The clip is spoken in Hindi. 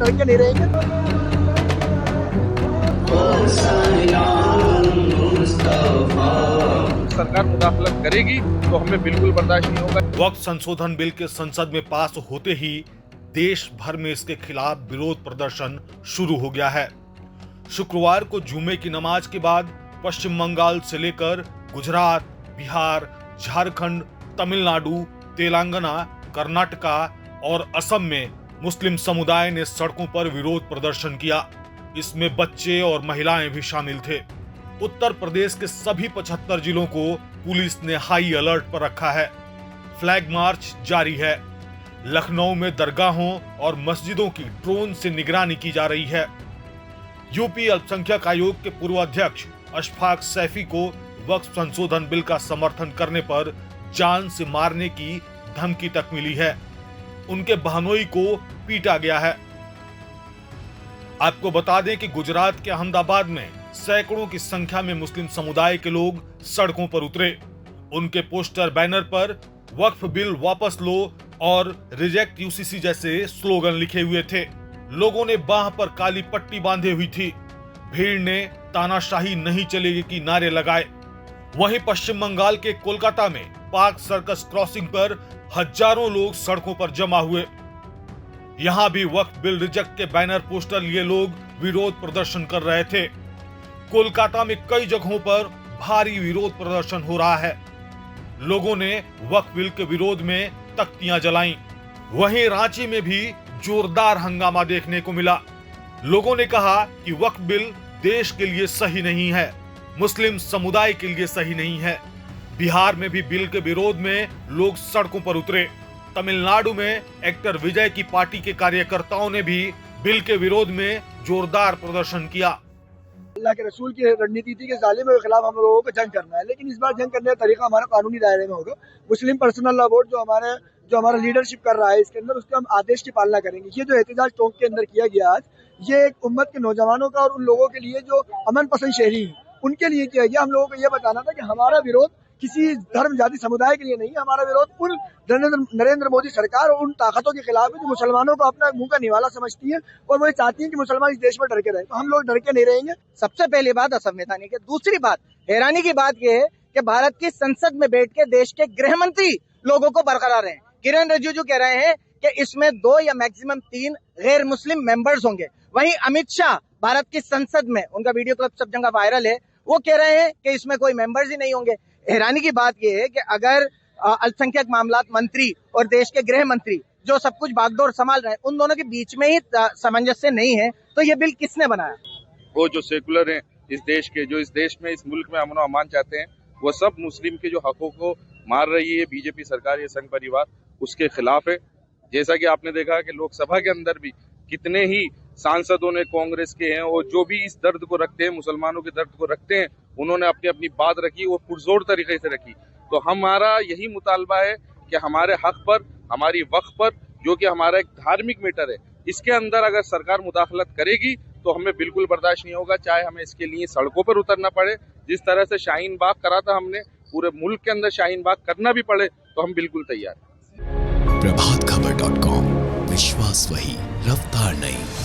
डर के नहीं रहेंगे। सरकार मुदाखलत करेगी तो हमें बिल्कुल बर्दाश्त नहीं होगा। वक्फ संशोधन बिल के संसद में पास होते ही देश भर में इसके खिलाफ विरोध प्रदर्शन शुरू हो गया है। शुक्रवार को जुमे की नमाज के बाद पश्चिम बंगाल से लेकर गुजरात, बिहार, झारखंड, तमिलनाडु, तेलंगाना, कर्नाटका और असम में मुस्लिम समुदाय ने सड़कों पर विरोध प्रदर्शन किया। इसमें बच्चे और महिलाएं भी शामिल थे। उत्तर प्रदेश के सभी 75 जिलों को पुलिस ने हाई अलर्ट पर रखा है। फ्लैग मार्च जारी है। लखनऊ में दरगाहों और मस्जिदों की ड्रोन से निगरानी की जा रही है। यूपी अल्पसंख्यक आयोग के पूर्व अध्यक्ष अशफाक सैफी को वक्फ संशोधन बिल का समर्थन करने पर जान से मारने की धमकी तक मिली है। उनके बहनोई को पीटा गया है। आपको बता दें कि गुजरात के अहमदाबाद में सैकड़ों की संख्या में मुस्लिम समुदाय के लोग सड़कों पर उतरे। उनके पोस्टर बैनर पर वक्फ बिल वापस लो और रिजेक्ट यूसीसी जैसे स्लोगन लिखे हुए थे। लोगों ने बाह पर काली पट्टी बांधे हुई थी। भीड़ ने तानाशाही नहीं चलेगी की नारे लगाए। वहीं पश्चिम बंगाल के कोलकाता में पार्क सर्कस क्रॉसिंग पर हजारों लोग सड़कों पर जमा हुए। यहां भी वक्फ बिल रिजेक्ट के बैनर पोस्टर लिए लोग विरोध प्रदर्शन कर रहे थे। कोलकाता में कई जगहों पर भारी विरोध प्रदर्शन हो रहा है। लोगों ने वक्फ बिल के विरोध में तख्तियां जलाईं। वहीं रांची में भी जोरदार हंगामा देखने को मिला। लोगों ने कहा कि वक्फ बिल देश के लिए सही नहीं है, मुस्लिम समुदाय के लिए सही नहीं है। बिहार में भी बिल के विरोध में लोग सड़कों पर उतरे। तमिलनाडु में एक्टर विजय की पार्टी के कार्यकर्ताओं ने भी बिल के विरोध में जोरदार प्रदर्शन किया। अल्लाह के रसूल की रणनीति थी कि जालिमों के खिलाफ हम लोगों को जंग करना है, लेकिन इस बार जंग करने का तरीका हमारा कानूनी दायरे में होगा। मुस्लिम पर्सनल लॉ बोर्ड जो हमारा लीडरशिप कर रहा है इसके अंदर, उसके हम आदेश की पालना करेंगे। ये जो एहतजाज टोंक के अंदर किया गया आज, ये एक उम्मत के नौजवानों का और उन लोगों के लिए जो अमन पसंद शहरी हैं, उनके लिए किया गया। हम लोगों को ये बताना था कि हमारा विरोध किसी धर्म जाति समुदाय के लिए नहीं है। हमारा विरोध उन नरेंद्र मोदी सरकार और उन ताकतों के खिलाफ है जो मुसलमानों को अपना मुंह का निवाला समझती है और वो ये चाहती है कि मुसलमान इस देश में डर के रहे। तो हम लोग डर के नहीं रहेंगे। सबसे पहली बात असंवैधानिक है। दूसरी बात, हैरानी की बात यह है कि भारत की संसद में बैठ के देश के गृह मंत्री लोगों को बरकरार हैं। किरण रिजिजू कह रहे हैं कि इसमें 2 या मैक्सिमम 3 गैर मुस्लिम मेंबर्स होंगे। वहीं अमित शाह भारत की संसद में, उनका वीडियो क्लिप सब जगह वायरल है, वो कह रहे हैं कि इसमें कोई मेंबर्स ही नहीं होंगे। हैरानी की बात यह है कि अगर अल्पसंख्यक मामलात मंत्री और देश के गृह मंत्री जो सब कुछ बागडोर संभाल रहे हैं, उन दोनों के बीच में ही सामंजस्य नहीं है, तो ये बिल किसने बनाया? वो जो सेकुलर हैं इस देश के, जो इस देश में, इस मुल्क में अमन अमान चाहते हैं, वो सब मुस्लिम के जो हकों को मार रही है बीजेपी सरकार, ये संघ परिवार, उसके खिलाफ है। जैसा कि आपने देखा कि लोकसभा के अंदर भी कितने ही सांसदों ने कांग्रेस के हैं और जो भी इस दर्द को रखते हैं, मुसलमानों के दर्द को रखते हैं, उन्होंने अपनी अपनी बात रखी और पुरजोर तरीके से रखी। तो हमारा यही मुतालबा है कि हमारे हक पर, हमारी वक्फ पर, जो कि हमारा एक धार्मिक मैटर है, इसके अंदर अगर सरकार मुदाखलत करेगी तो हमें बिल्कुल बर्दाश्त नहीं होगा, चाहे हमें इसके लिए सड़कों पर उतरना पड़े। जिस तरह से शाहीन बाग करा था हमने, पूरे मुल्क के अंदर शाहीन बाग करना भी पड़े तो हम बिल्कुल तैयार हैं। प्रभातखबर.com, विश्वास वही, रफ्तार नहीं।